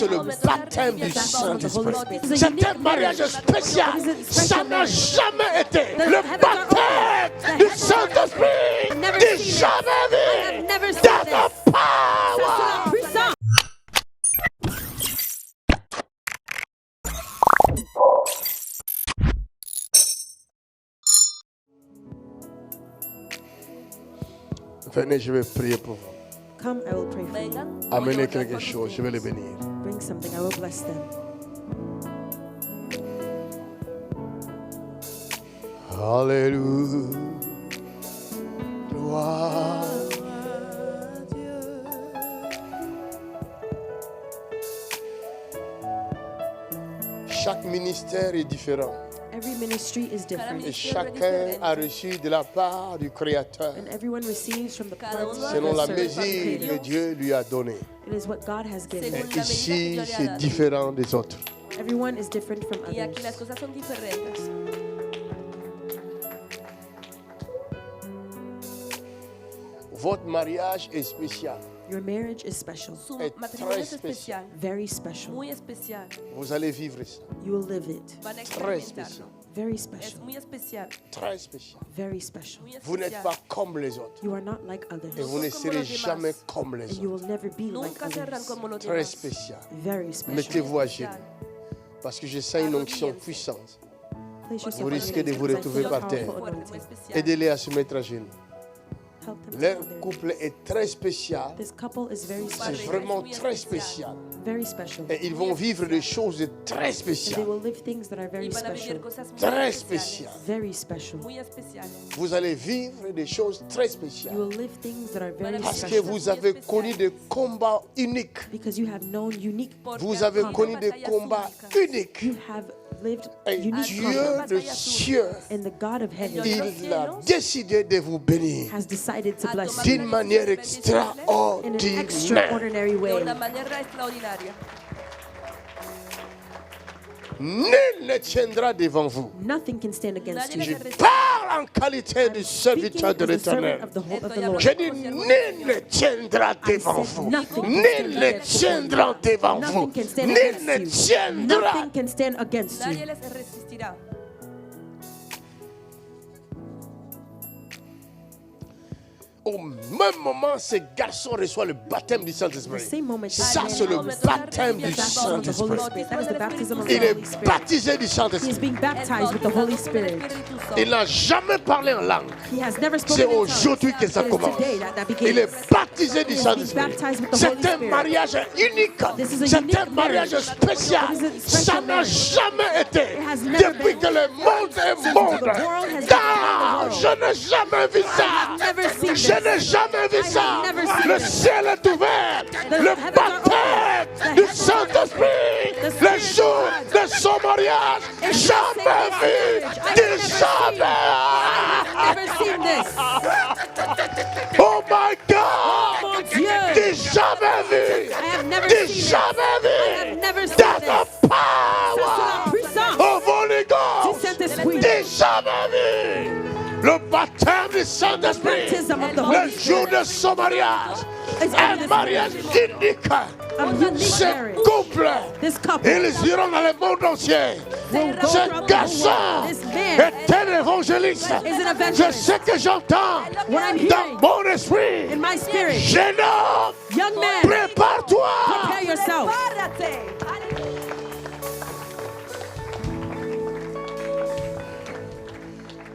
c'est le baptême du Saint-Esprit. C'est un mariage spécial. Ça n'a jamais été le baptême du Saint-Esprit. N'ai jamais vu. That's the power. Venez, je vais prier pour vous. Come, I will pray for you. Amenez quelque chose, je vais les bénir. Bring something, I will bless them. Alléluia. Gloire à Dieu. Chaque ministère est différent. Every ministry is different. Et chacun a reçu de la part du Créateur And everyone receives from the parts of selon la the mesure Creator. que Dieu lui a donnée. It is what God has given. Et ici, c'est différent des autres. Everyone is different from Y aquí las others. cosas son diferentes. Votre mariage est spécial. Your marriage is special. Su Es matrimonio très es especial, Very special. muy especial. Vous allez vivre ça. You will live it. Van a Très experimentarlo. spécial. Very Es special. muy especial, Très spécial. Very special. muy Vous n'êtes especial. pas comme les autres. You are not like Et others. vous ne Como serez los demás. jamais comme les And you autres. will never be like Nunca serán others. como los Très demás. spécial. Very special. Mettez-vous à genoux. Especial. Parce que je sens une onction puissante. Place yourself Vous on your risquez de knees vous because I retrouver feel par terre. powerful Fuerte, muy anointing. especial. Aidez-les à se mettre à genoux. Help them to Leur stand there. couple est très spécial. This couple is very C'est special. vraiment très spécial. Very special. Et ils vont vivre des choses très And they spéciales. will live things that are very Y van a vivir special. cosas muy Très especiales. spéciales. Very special. Muy especiales. Vous allez vivre des choses très You spéciales. will live things that are very Parce que special. vous avez connu des combats uniques. Because you have known unique. Porque Vous han avez tenido connu des batallas combats únicas. uniques. You have lived Et unique Dieu combats. de cieux, And the God of heaven il a décidé de vous bénir has decided to bless you d'une manière in an extraordinaire. extraordinary De way. una manera extraordinaria. Nul ne tiendra devant vous. Nothing can stand against Nadie you. le resiste. Parle en qualité de Speaking serviteur de as a servant l'Éternel. of the Lord. Je dis, nul ne tiendra devant vous. Nul ne tiendra devant vous. Nothing can stand Nul ne against you. tiendra. Nothing can stand against Nadie you. les resistirá. Au même moment, ce garçon reçoit le baptême du The Saint-Esprit. same moment Ça, this c'est le man baptême du is baptized with the Holy Saint-Esprit. Spirit. That is the baptism of the Il Holy est Spirit. baptisé du He is Saint-Esprit. being baptized with the Holy Spirit. Il n'a jamais parlé en langue. He has never C'est spoken in tongues. aujourd'hui que ça It is commence. today that Il begins. est baptisé du He is being Saint-Esprit. baptized with the C'est Holy un Spirit. mariage unique. This is a C'est unique un mariage marriage. spécial. It is a special Ça n'a marriage. jamais été. It has never Depuis been. que le monde est Since monde. the world has Ah, been the je world. n'ai jamais vu ça. have never seen Je this. n'ai jamais vu I ça. have never seen Le this. ciel est ouvert. The Le heavens are open. baptême The du heavens Saint-Esprit. The Le Spirit jour of de son mariage. It's Jamais the vu. same marriage. Du I have never jamais. Never seen this. Oh my God! Mon Dieu. T'es jamais vu! I have never T'es seen this. jamais I have vu! never seen That's this. the Ça, c'est power la puissance of Holy du Ghost! Saint-Esprit. T'es jamais vu! Le baptême du Saint-Esprit! Baptism of the Le Holy jour Spirit. de son mariage! It's Un only mariage unique! a unique Ce marriage. couple! This couple Ils iront dans le monde entier! will go Ce throughout the garçon whole world. This man est un évangéliste! is an Je evangelist. sais que j'entends What I'm dans hearing mon esprit! in my spirit. Jeune homme! Young man, Prépare-toi! prepare yourself.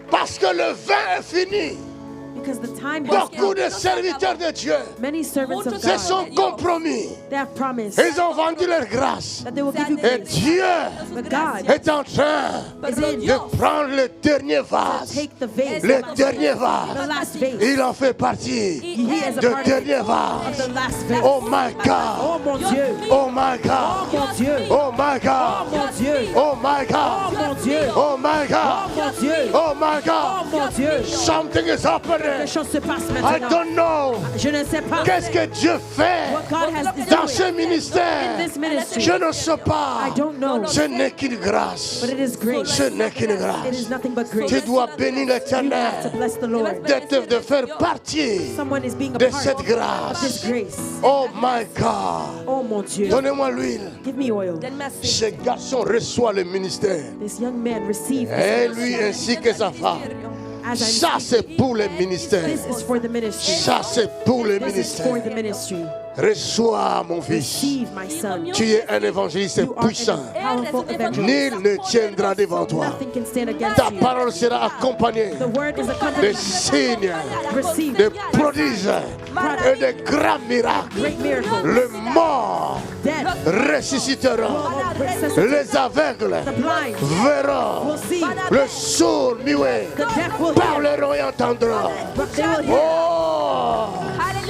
Parce que le vin est fini. Because the time has Beaucoup come. de serviteurs de Dieu Many servants of se sont God, compromis. they have promised Ils ont vendu leur grâce. that they will give you Et grace. Dieu But God est en train is in de prendre le dernier vase. take the vase, Le dernier the vase. last vase. Il en fait partie. He is a Le part dernier of vase. the last vase. Oh my God. Oh mon Dieu. Oh my Oh God. mon Dieu. Oh my Oh God. mon Dieu. Oh my Oh God. mon Dieu. Oh my Oh God. mon Dieu. Oh my Oh God. mon Dieu. Something is happening. Quelque chose se passe I maintenant. don't know. Je ne sais pas. Qu'est-ce que Dieu fait What God has dans done ce in ministère? this ministry. Je ne sais pas. I don't know. Ce n'est qu'une grâce. But it is grace. Ce n'est qu'une It grâce. is nothing but grace. Tu dois bénir You have to l'Éternel bless the Lord. de faire partie Someone is being a de part cette of this grâce. grace. Oh my God. Oh mon Dieu. Donnez-moi l'huile. Give me oil. Ce garçon reçoit le ministère. This young man received Et this. lui ainsi que sa femme. As I'm Ça c'est pour le ministère. This is for the ministry. Ça c'est pour le This is for the ministère. ministry. Reçois mon fils. Receive, my son. Tu es un évangéliste You are puissant. a powerful evangelist. Nul ne tiendra devant toi. Nothing can stand against Ta you. parole sera accompagnée The word is de accompanied signes, Receive de prodiges et de grands miracles. great miracles. Le mort Dead. ressuscitera. Les aveugles The blind verront. will see. Le sourd muet The deaf will hear. parleront et entendront. But they will hear. Oh,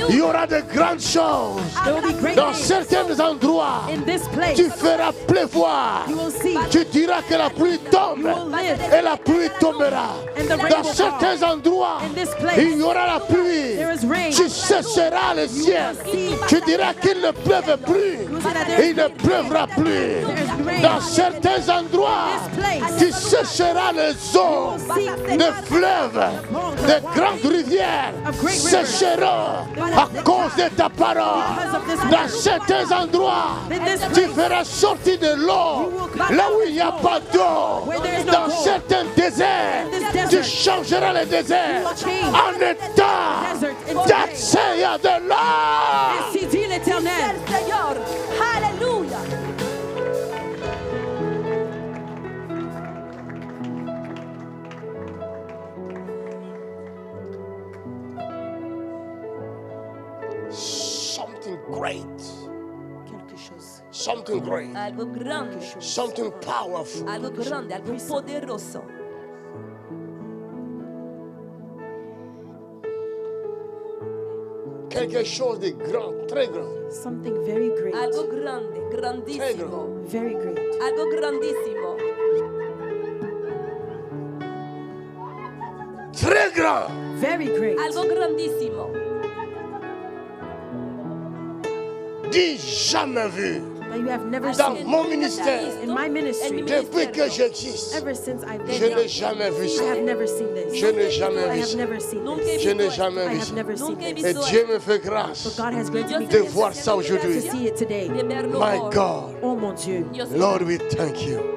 il y aura de grandes choses. There will be great Dans things certains endroits, in this place. tu feras pleuvoir. You will see. Tu diras que la pluie tombe You will live. et la pluie tombera. And the rain Dans will certains endroits, In this place. il y aura la pluie. There is rain. Tu sécheras le ciel. see. Tu diras qu'il ne pleuve plus. will say that there is Il ne pleuvra plus. is rain. Dans certains endroits, In this place. tu sécheras les eaux. You will see. Des fleuves, des grandes rivières Of great rivers. sécheront à cause de ta parole. Because of this Dans word. certains endroits, In this tu place. feras sortir de l'eau You will come là où il n'y a pas d'eau. Where there is no Dans gold. certains déserts, In this tu desert. changeras les déserts You will change en état desert into d'accueillir de l'eau. Ainsi dit l'Éternel. Señor, aleluya. Something great, Quelque chose. something great, Algo grande, something powerful. algo grande, algo poderoso. Quelque chose de grand, très grand. Something very great. Algo grande, grandísimo. Very great. Algo grandísimo. Très grand. Very great. Algo grandísimo. Dis jamais vu. That you have never Dans seen. mon ministère, In my ministry, depuis que j'existe, ever since I've je been n'ai jamais vu I ça. have never seen this. Je n'ai jamais I vu have ça. never seen Nunca this. he Je n'ai visto jamais I vu have ça. never seen Nunca he this. Et visto Dieu me fait grâce But God has granted me de grace voir ça to aujourd'hui. see it today. de verlo My hoy. God, Oh mon Dieu. Dios Lord, we thank you.